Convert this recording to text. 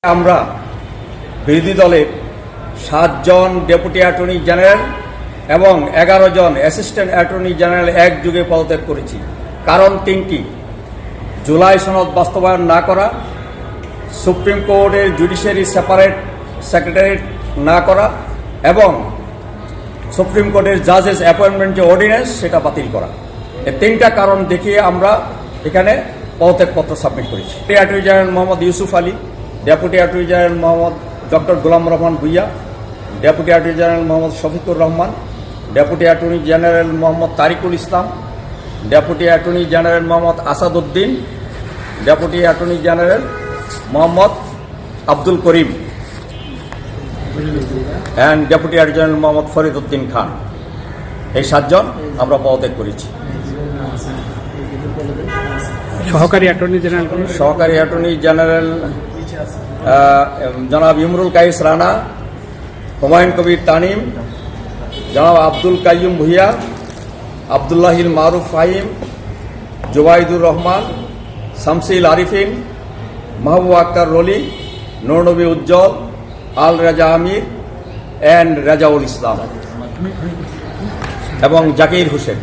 আমরা বিরোধী দলের 7 জন ডেপুটি অ্যাটর্নি জেনারেল এবং 11 জন অ্যাসিস্ট্যান্ট অ্যাটর্নি জেনারেল একযোগে পদত্যাগ করেছি। কারণ 3টি: জুলাই সনদ বাস্তবায়ন না করা, সুপ্রিম কোর্টের জুডিশিয়ারি সেপারেট সেক্রেটারিয়েট না করা এবং সুপ্রিম কোর্টের জাজেস অ্যাপয়েন্টমেন্ট যে অর্ডিন্যান্স সেটা বাতিল করা। এই 3টা কারণ দেখিয়ে আমরা এখানে পদত্যাগপত্র সাবমিট করেছি। Attorney general Mohammad Yusuf Ali, deputy attorney general Mohammad doctor Golam Rahman Bhuiyan, deputy attorney general Mohammad Shafiqur Rahman, deputy attorney general Mohammad Tariqul Islam, deputy attorney general Mohammad Asaduddin, deputy attorney general Mohammad Abdul Karim and deputy attorney general Mohammad Farid Uddin Khan. এই 7 জন আমরা পদত্যাগ করেছি। সহকারী অ্যাটর্নি জেনারেল জনাব ইমরুল কাইস রানা, হুমায়ুন কবির তানিম, জনাব আব্দুল কাইয়ুম ভুইয়া, আবদুল্লাহিল মারুফ ফাহিম, জুবাইদুর রহমান, শামসিল আরিফিন, মাহবুব আক্তার রলি, নূরনবী উজ্জ্বল, আল রাজা আমির অ্যান্ড রাজাউল ইসলাম এবং জাকির হোসেন।